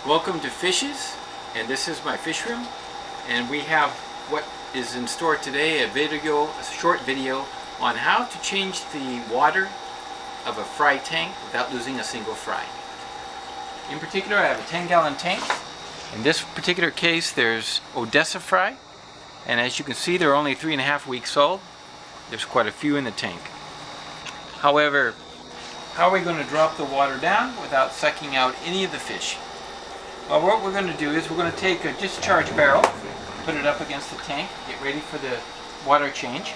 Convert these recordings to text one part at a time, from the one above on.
Welcome to Fishez, and this is my fish room, and we have what is in store today, a short video on how to change the water of a fry tank without losing a single fry. In particular, I have a 10-gallon tank. In this particular case, there's Odessa fry, and as you can see, they're only 3.5 weeks old. There's quite a few in the tank. However, how are we going to drop the water down without sucking out any of the fish? Well, what we're going to do is we're going to take a discharge barrel, put it up against the tank, get ready for the water change.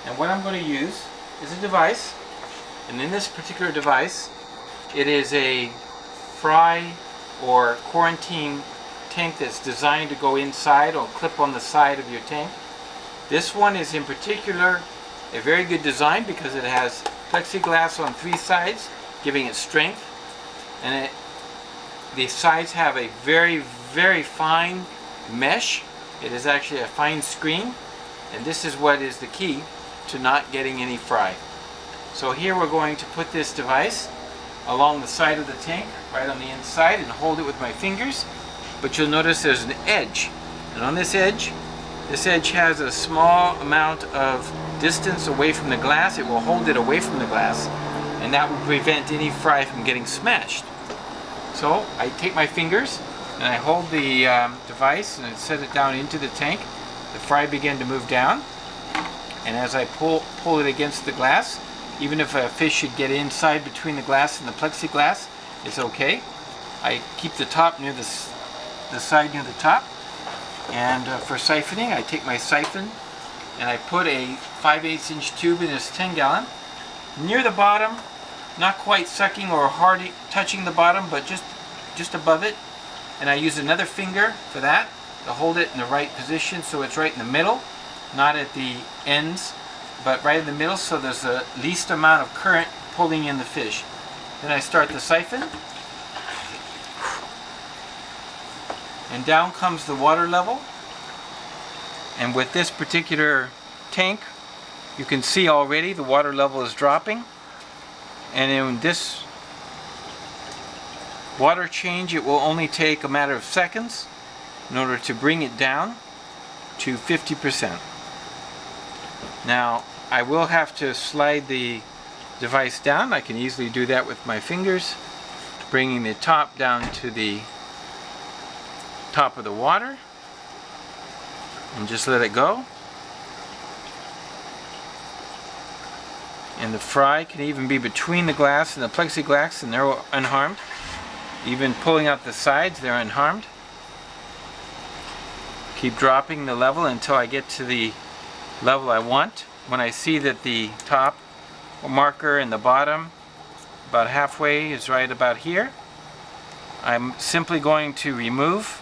And what I'm going to use is a device, and in this particular device, it is a fry or quarantine tank that's designed to go inside or clip on the side of your tank. This one is in particular a very good design because it has plexiglass on 3 sides, giving it strength, and the sides have a very, very fine mesh. It is actually a fine screen, and this is what is the key to not getting any fry. So here we're going to put this device along the side of the tank, right on the inside, and hold it with my fingers. But you'll notice there's an edge, and on this edge has a small amount of distance away from the glass. It will hold it away from the glass, and that will prevent any fry from getting smashed. So I take my fingers and I hold the device and I set it down into the tank. The fry begin to move down, and as I pull it against the glass, even if a fish should get inside between the glass and the plexiglass, it's okay. I keep the top near the side near the top, and for siphoning, I take my siphon and I put a 5/8 inch tube in this 10-gallon near the bottom, not quite sucking or hardly touching the bottom, but just above it. And I use another finger for that to hold it in the right position, so it's right in the middle, not at the ends, but right in the middle, so there's the least amount of current pulling in the fish. Then I start the siphon, and down comes the water level. And with this particular tank, you can see already the water level is dropping. And in this water change, it will only take a matter of seconds in order to bring it down to 50%. Now, I will have to slide the device down. I can easily do that with my fingers, bringing the top down to the top of the water, and just let it go. And the fry can even be between the glass and the plexiglass, and they're unharmed. Even pulling out the sides, they're unharmed. Keep dropping the level until I get to the level I want. When I see that the top marker and the bottom about halfway is right about here, I'm simply going to remove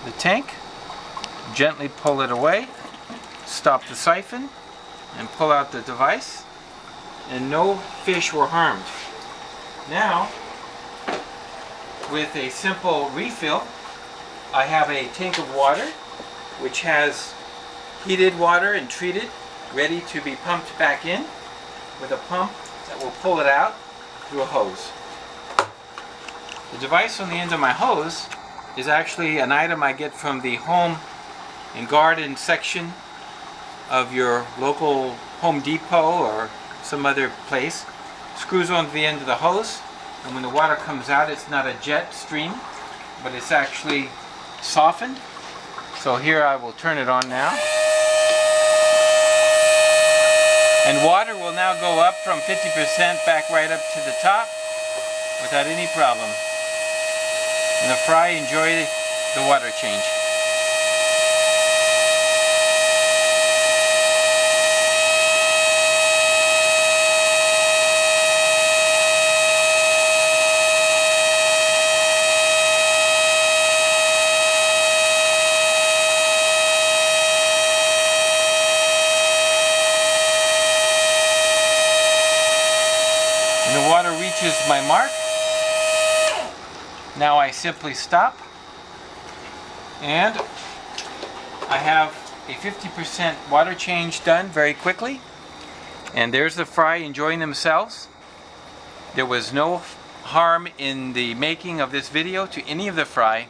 the tank, gently pull it away, stop the siphon, and pull out the device. And no fish were harmed. Now, with a simple refill, I have a tank of water which has heated water and treated, ready to be pumped back in with a pump that will pull it out through a hose. The device on the end of my hose is actually an item I get from the home and garden section of your local Home Depot or some other place. Screws onto the end of the hose, and when the water comes out, it's not a jet stream, but it's actually softened. So here I will turn it on now, and water will now go up from 50% back right up to the top without any problem, and the fry enjoy the water change. And the water reaches my mark. Now I simply stop, and I have a 50% water change done very quickly. And there's the fry enjoying themselves. There was no harm in the making of this video to any of the fry.